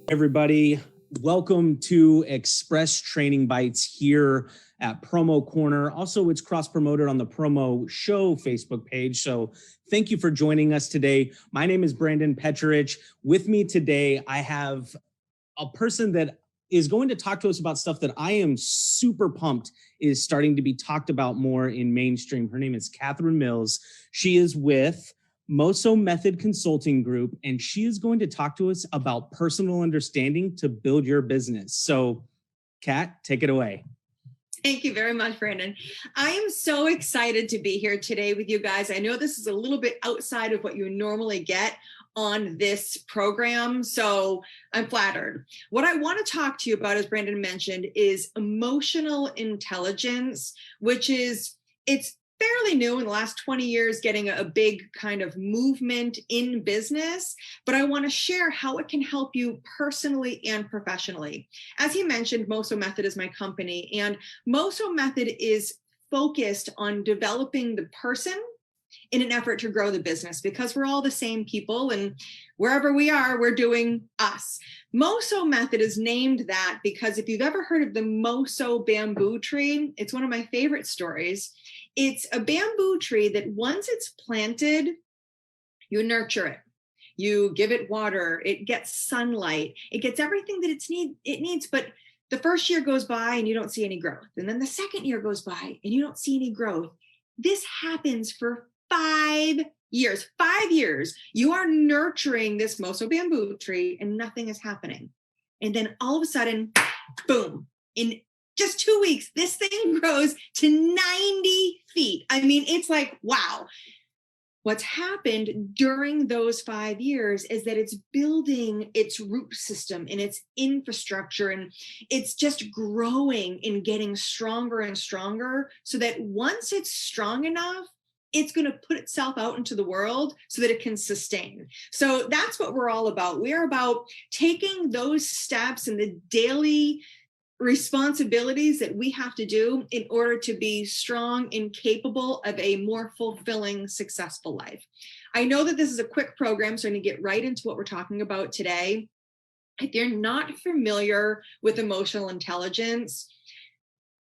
Everybody, welcome to Express Training Bites here at Promo Corner. Also, it's cross-promoted on the Promo Show Facebook page. So thank you for joining us today. My name is Brandon Petrich. With me today, I have a person that is going to talk to us about stuff that I am super pumped is starting to be talked about more in mainstream. Her name is Kathryn Mills. She is with Moso Method Consulting Group, and she is going to talk to us about personal understanding to build your business. So, Kat, take it away. Thank you very much, Brandon. I am so excited to be here today with you guys. I know this is a little bit outside of what you normally get on this program, so I'm flattered. What I want to talk to you about, as Brandon mentioned, is emotional intelligence, which is, it's fairly new in the last 20 years, getting a big kind of movement in business, but I want to share how it can help you personally and professionally. As he mentioned, Moso Method is my company, and Moso Method is focused on developing the person in an effort to grow the business, because we're all the same people, and wherever we are, we're doing us. Moso Method is named that because if you've ever heard of the Moso bamboo tree, it's one of my favorite stories. It's a bamboo tree that once it's planted, you nurture it. You give it water, it gets sunlight, it gets everything that it needs, but the first year goes by and you don't see any growth. And then the second year goes by and you don't see any growth. This happens for 5 years. 5 years, you are nurturing this Moso bamboo tree and nothing is happening. And then all of a sudden, boom, in just 2 weeks, this thing grows to 90 feet. I mean, it's like, wow. What's happened during those 5 years is that it's building its root system and its infrastructure, and it's just growing and getting stronger and stronger, so that once it's strong enough, it's going to put itself out into the world so that it can sustain. So that's what we're all about. We're about taking those steps and the daily responsibilities that we have to do in order to be strong and capable of a more fulfilling, successful life. I know that this is a quick program, so I'm going to get right into what we're talking about today. If you're not familiar with emotional intelligence,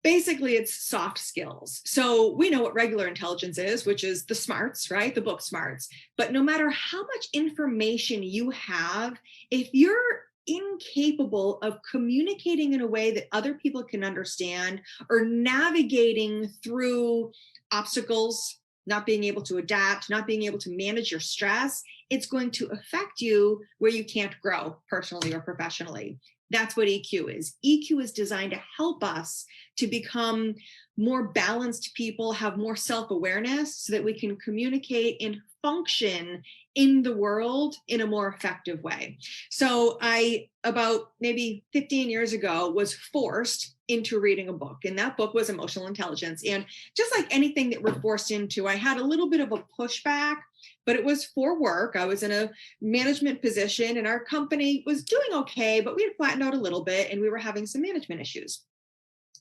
basically it's soft skills. So we know what regular intelligence is, which is the smarts, right? The book smarts. But no matter how much information you have, if you're incapable of communicating in a way that other people can understand, or navigating through obstacles, not being able to adapt, not being able to manage your stress, it's going to affect you where you can't grow personally or professionally. That's what EQ is. EQ is designed to help us to become more balanced people, have more self-awareness, so that we can communicate and function in the world in a more effective way. So I, about maybe 15 years ago, was forced into reading a book, and that book was Emotional Intelligence. And just like anything that we're forced into, I had a little bit of a pushback, but it was for work. I was in a management position and our company was doing okay, but we had flattened out a little bit and we were having some management issues.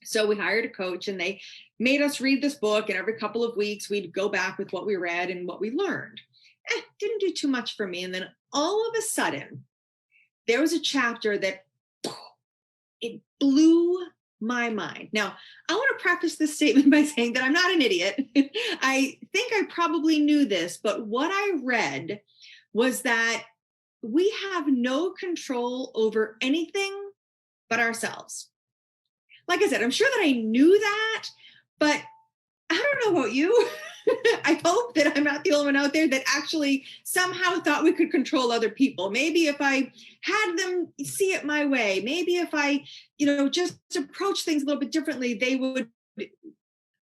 So we hired a coach and they made us read this book, and every couple of weeks we'd go back with what we read and what we learned. Didn't do too much for me. And then all of a sudden, there was a chapter that it blew my mind. Now, I want to preface this statement by saying that I'm not an idiot. I think I probably knew this, but what I read was that we have no control over anything but ourselves. Like I said, I'm sure that I knew that, but I don't know about you. I hope that I'm not the only one out there that actually somehow thought we could control other people. Maybe if I had them see it my way, maybe if I, just approach things a little bit differently, they would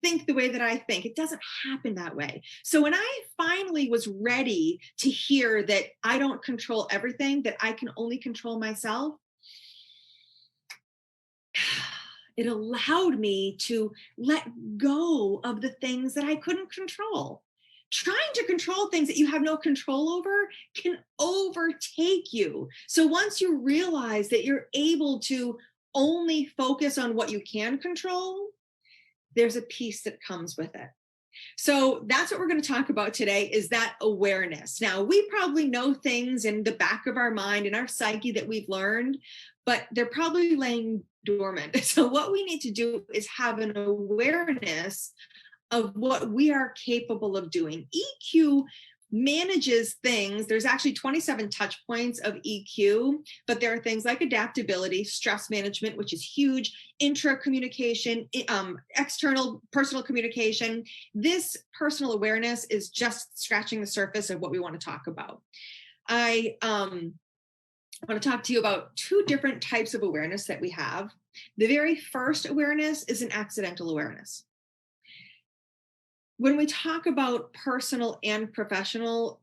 think the way that I think. It doesn't happen that way. So when I finally was ready to hear that I don't control everything, that I can only control myself, it allowed me to let go of the things that I couldn't control. Trying to control things that you have no control over can overtake you. So once you realize that you're able to only focus on what you can control, there's a peace that comes with it. So that's what we're going to talk about today, is that awareness. Now, we probably know things in the back of our mind, in our psyche, that we've learned, but they're probably laying dormant. So what we need to do is have an awareness of what we are capable of doing. EQ manages things. There's actually 27 touch points of EQ, but there are things like adaptability, stress management, which is huge, intra-communication, external personal communication. This personal awareness is just scratching the surface of what we want to talk about. I want to talk to you about two different types of awareness that we have. The very first awareness is an accidental awareness. When we talk about personal and professional,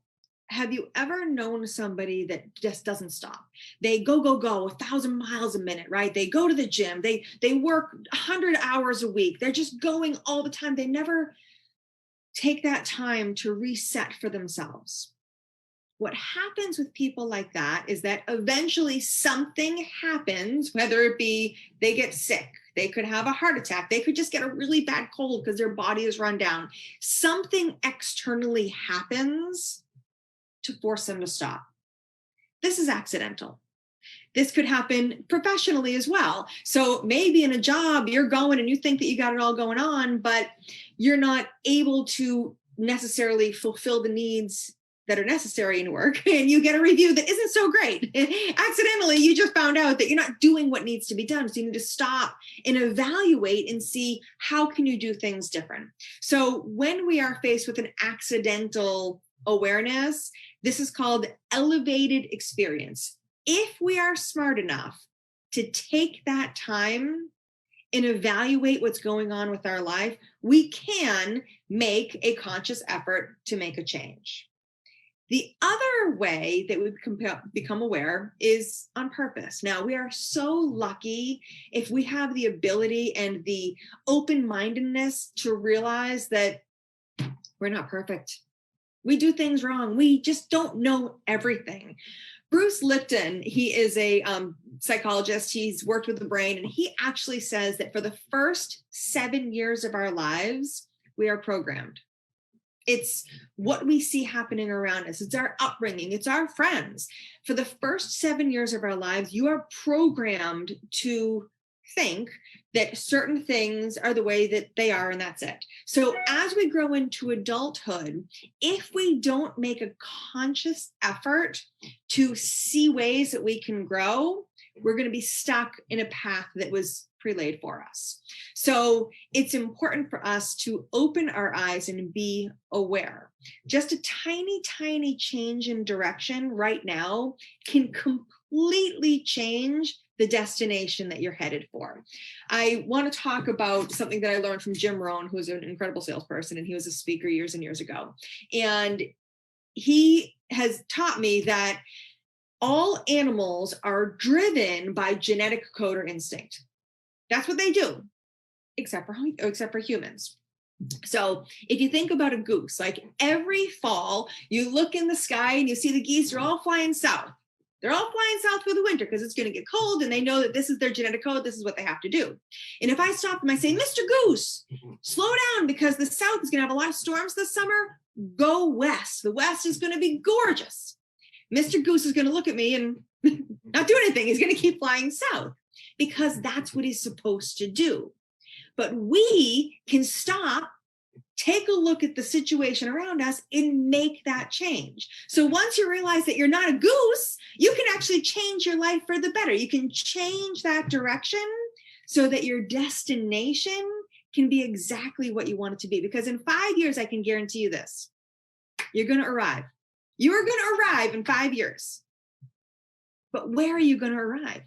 have you ever known somebody that just doesn't stop? They go, 1,000 miles a minute, right? They go to the gym, they work 100 hours a week. They're just going all the time. They never take that time to reset for themselves. What happens with people like that is that eventually something happens, whether it be they get sick, they could have a heart attack, they could just get a really bad cold because their body is run down. Something externally happens to force them to stop. This is accidental. This could happen professionally as well. So maybe in a job, you're going and you think that you got it all going on, but you're not able to necessarily fulfill the needs that are necessary in work, and you get a review that isn't so great. Accidentally, you just found out that you're not doing what needs to be done. So you need to stop and evaluate and see how can you do things different. So when we are faced with an accidental awareness, this is called elevated experience. If we are smart enough to take that time and evaluate what's going on with our life, we can make a conscious effort to make a change. The other way that we become aware is on purpose. Now, we are so lucky if we have the ability and the open-mindedness to realize that we're not perfect. We do things wrong. We just don't know everything. Bruce Lipton, he is a psychologist. He's worked with the brain, and he actually says that for the first 7 years of our lives, we are programmed. It's what we see happening around us. It's our upbringing. It's our friends. For the first 7 years of our lives, you are programmed to think that certain things are the way that they are, and that's it. So as we grow into adulthood, if we don't make a conscious effort to see ways that we can grow, we're going to be stuck in a path that was pre-laid for us. So it's important for us to open our eyes and be aware. Just a tiny, tiny change in direction right now can completely change the destination that you're headed for. I want to talk about something that I learned from Jim Rohn, who's an incredible salesperson, and he was a speaker years and years ago. And he has taught me that all animals are driven by genetic code or instinct. That's what they do, except for humans. So if you think about a goose, like every fall, you look in the sky and you see the geese are all flying south. They're all flying south for the winter because it's going to get cold, and they know that this is their genetic code. This is what they have to do. And if I stop them, I say, Mr. Goose, slow down because the south is going to have a lot of storms this summer. Go west. The west is going to be gorgeous. Mr. Goose is going to look at me and not do anything. He's going to keep flying south because that's what he's supposed to do. But we can stop, take a look at the situation around us, and make that change. So once you realize that you're not a goose, you can actually change your life for the better. You can change that direction so that your destination can be exactly what you want it to be. Because in 5 years, I can guarantee you this, you're going to arrive. You are going to arrive in 5 years. But where are you going to arrive?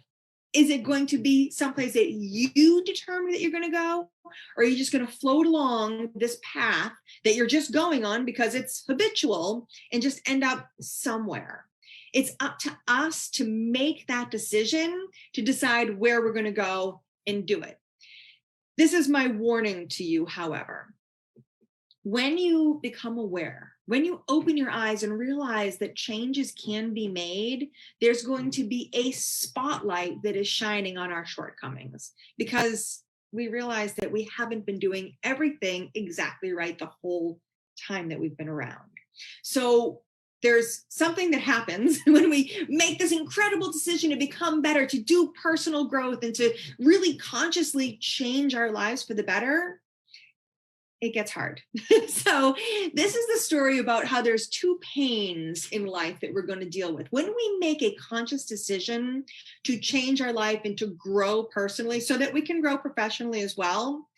Is it going to be someplace that you determine that you're going to go? Or are you just going to float along this path that you're just going on because it's habitual and just end up somewhere? It's up to us to make that decision, to decide where we're going to go and do it. This is my warning to you, however. When you become aware, when you open your eyes and realize that changes can be made, there's going to be a spotlight that is shining on our shortcomings, because we realize that we haven't been doing everything exactly right the whole time that we've been around. So there's something that happens when we make this incredible decision to become better, to do personal growth, and to really consciously change our lives for the better. It gets hard. So this is the story about how there's two pains in life that we're going to deal with. When we make a conscious decision to change our life and to grow personally so that we can grow professionally as well,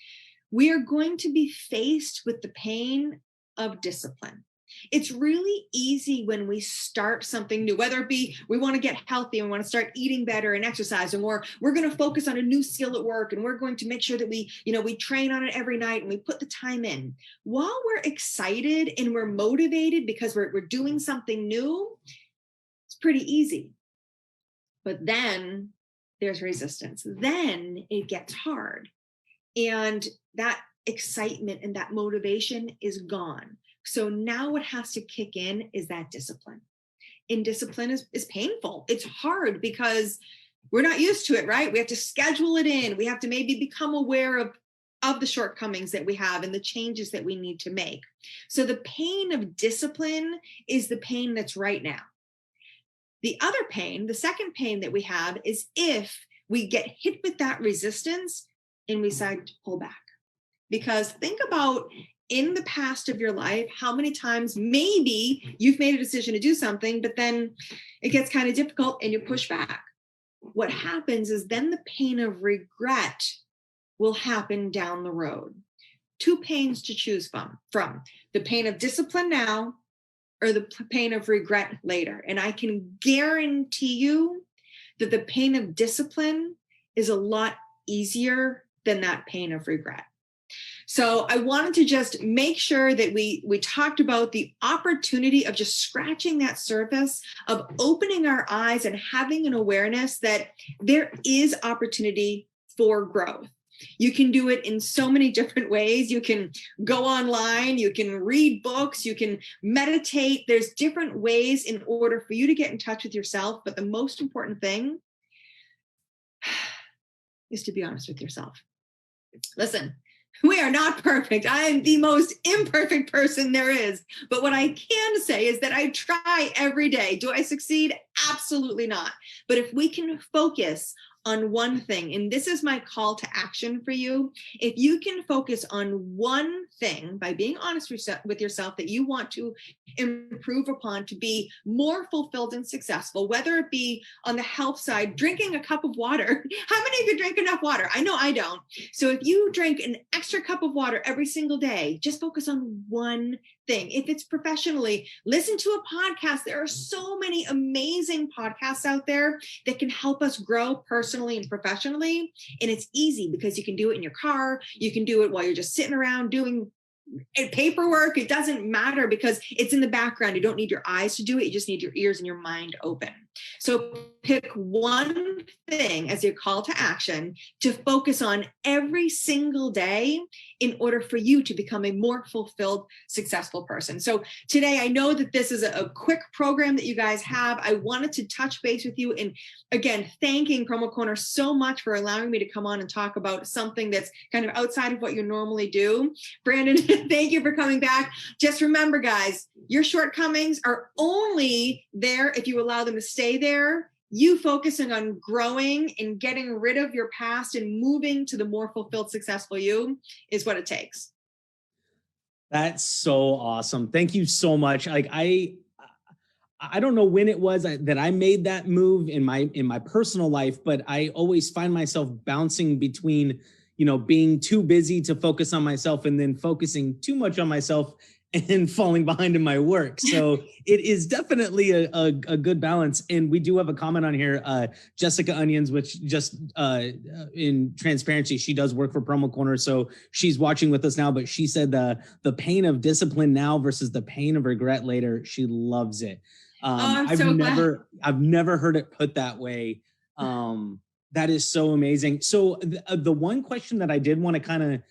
we are going to be faced with the pain of discipline. It's really easy when we start something new, whether it be we want to get healthy and we want to start eating better and exercising, or we're going to focus on a new skill at work and we're going to make sure that we train on it every night and we put the time in. While we're excited and we're motivated because we're doing something new, it's pretty easy. But then there's resistance. Then it gets hard. And that excitement and that motivation is gone. So now what has to kick in is that discipline. And discipline is painful. It's hard because we're not used to it, right? We have to schedule it in. We have to maybe become aware of the shortcomings that we have and the changes that we need to make. So the pain of discipline is the pain that's right now. The other pain, the second pain that we have, is if we get hit with that resistance and we decide to pull back. Because think about in the past of your life, how many times maybe you've made a decision to do something, but then it gets kind of difficult and you push back. What happens is then the pain of regret will happen down the road. Two pains to choose from the pain of discipline now or the pain of regret later. And I can guarantee you that the pain of discipline is a lot easier than that pain of regret. So I wanted to just make sure that we talked about the opportunity of just scratching that surface, of opening our eyes and having an awareness that there is opportunity for growth. You can do it in so many different ways. You can go online, you can read books, you can meditate. There's different ways in order for you to get in touch with yourself. But the most important thing is to be honest with yourself. Listen, we are not perfect. I am the most imperfect person there is. But what I can say is that I try every day. Do I succeed? Absolutely not. But if we can focus on one thing, and this is my call to action for you, if you can focus on one thing by being honest with yourself that you want to improve upon to be more fulfilled and successful, whether it be on the health side, drinking a cup of water. How many of you drink enough water? I know I don't. So if you drink an extra cup of water every single day, just focus on one thing. If it's professionally, listen to a podcast. There are so many amazing podcasts out there that can help us grow personally and professionally. And it's easy because you can do it in your car. You can do it while you're just sitting around doing paperwork. It doesn't matter because it's in the background. You don't need your eyes to do it. You just need your ears and your mind open. So pick one thing as your call to action to focus on every single day in order for you to become a more fulfilled, successful person. So today, I know that this is a quick program that you guys have. I wanted to touch base with you. And again, thanking Promo Corner so much for allowing me to come on and talk about something that's kind of outside of what you normally do. Brandon, thank you for coming back. Just remember, guys, your shortcomings are only there if you allow them to stay there. You focusing on growing and getting rid of your past and moving to the more fulfilled, successful you is what it takes. That's so awesome. Thank you so much. Like I don't know when it was that I made that move in my personal life, but I always find myself bouncing between, being too busy to focus on myself and then focusing too much on myself and falling behind in my work. So it is definitely a good balance. And we do have a comment on here, Jessica Onions, which just in transparency, she does work for Promo Corner. So she's watching with us now, but she said the pain of discipline now versus the pain of regret later. She loves it. I've never heard it put that way. That is so amazing. So the one question that I did want to kind of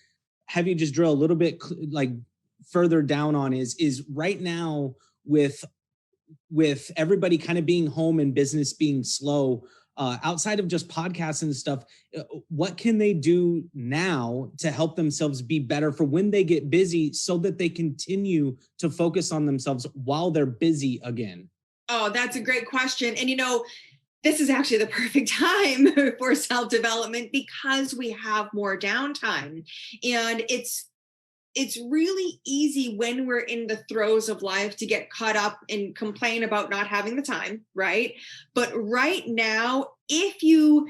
have you just drill a little bit further down on is right now with everybody kind of being home and business being slow, outside of just podcasts and stuff, what can they do now to help themselves be better for when they get busy so that they continue to focus on themselves while they're busy again? Oh, that's a great question. And this is actually the perfect time for self-development because we have more downtime. And it's really easy when we're in the throes of life to get caught up and complain about not having the time, right? But right now, if you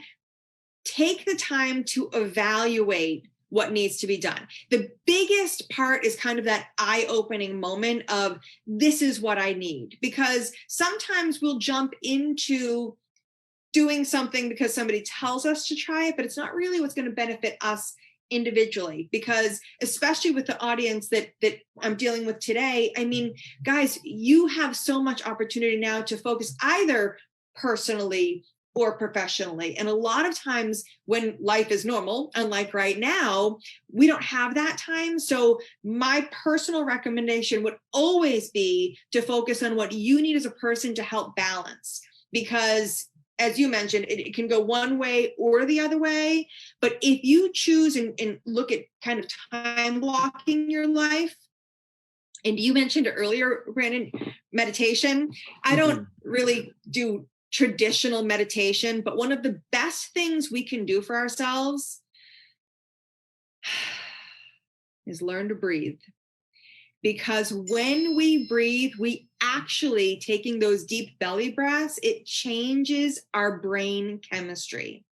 take the time to evaluate what needs to be done, the biggest part is kind of that eye-opening moment of this is what I need. Because sometimes we'll jump into doing something because somebody tells us to try it, but it's not really what's going to benefit us individually. Because especially with the audience that I'm dealing with today, I mean, guys, you have so much opportunity now to focus either personally or professionally. And a lot of times when life is normal, unlike right now, we don't have that time. So my personal recommendation would always be to focus on what you need as a person to help balance. Because as you mentioned, it can go one way or the other way. But if you choose and look at kind of time blocking your life, and you mentioned earlier, Brandon, meditation. I don't really do traditional meditation, but one of the best things we can do for ourselves is learn to breathe. Because when we breathe, we actually, taking those deep belly breaths, it changes our brain chemistry.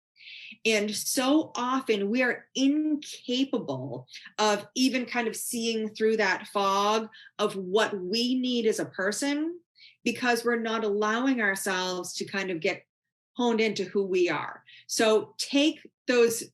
And so often we are incapable of even kind of seeing through that fog of what we need as a person, because we're not allowing ourselves to kind of get honed into who we are. So take those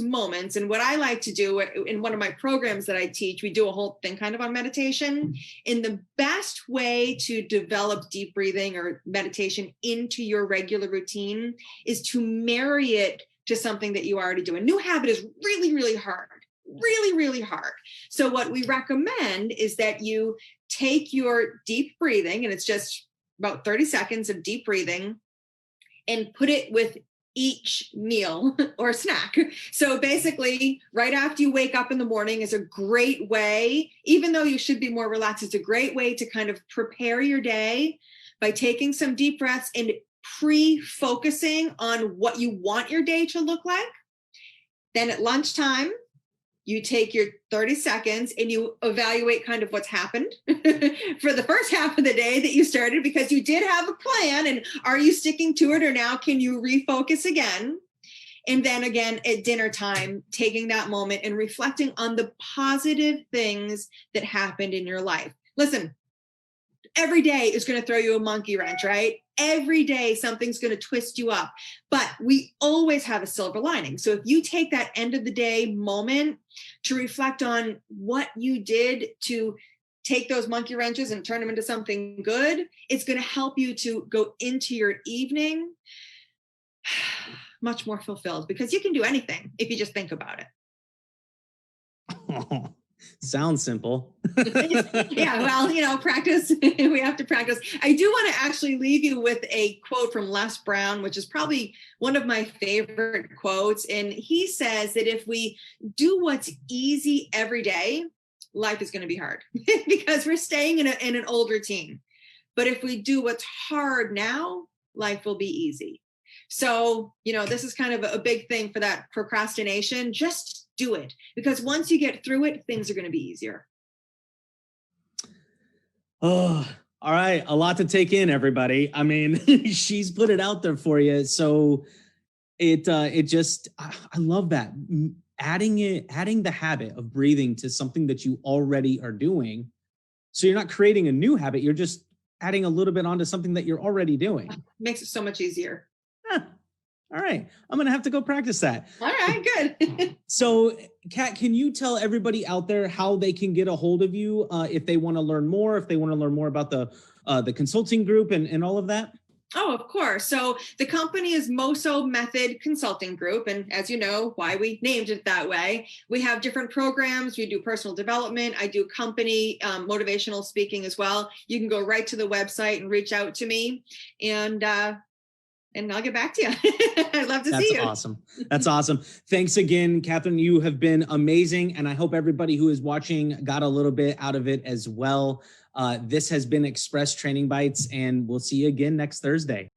moments. And what I like to do in one of my programs that I teach, we do a whole thing kind of on meditation. And the best way to develop deep breathing or meditation into your regular routine is to marry it to something that you already do. A new habit is really, really hard, really, really hard. So what we recommend is that you take your deep breathing, and it's just about 30 seconds of deep breathing, and put it with each meal or snack. So basically, right after you wake up in the morning is a great way, even though you should be more relaxed, it's a great way to kind of prepare your day by taking some deep breaths and pre-focusing on what you want your day to look like. Then at lunchtime, you take your 30 seconds and you evaluate kind of what's happened for the first half of the day that you started, because you did have a plan, and are you sticking to it, or now can you refocus again? And then again at dinner time, taking that moment and reflecting on the positive things that happened in your life. Listen, every day is going to throw you a monkey wrench, right? Every day something's going to twist you up, but we always have a silver lining. So if you take that end of the day moment to reflect on what you did to take those monkey wrenches and turn them into something good, it's going to help you to go into your evening much more fulfilled, because you can do anything if you just think about it. Oh, sounds simple. Yeah, well, practice. We have to practice. I do want to actually leave you with a quote from Les Brown, which is probably one of my favorite quotes. And he says that if we do what's easy every day, life is going to be hard because we're staying in an old routine. But if we do what's hard now, life will be easy. So, this is kind of a big thing for that procrastination. Just do it, because once you get through it, things are going to be easier. Oh, all right. A lot to take in, everybody. I mean, she's put it out there for you. So it just, I love that. Adding the habit of breathing to something that you already are doing. So you're not creating a new habit. You're just adding a little bit onto something that you're already doing. Makes it so much easier. All right. I'm going to have to go practice that. All right, good. So, Kat, can you tell everybody out there how they can get a hold of you if they want to learn more, about the consulting group and all of that? Oh, of course. So the company is Moso Method Consulting Group. And as you know, why we named it that way, we have different programs. We do personal development. I do company motivational speaking as well. You can go right to the website and reach out to me. And and I'll get back to you. I'd love to That's see you. awesome. That's awesome. Thanks again, Kathryn. You have been amazing. And I hope everybody who is watching got a little bit out of it as well. This has been Express Training Bites, and we'll see you again next Thursday.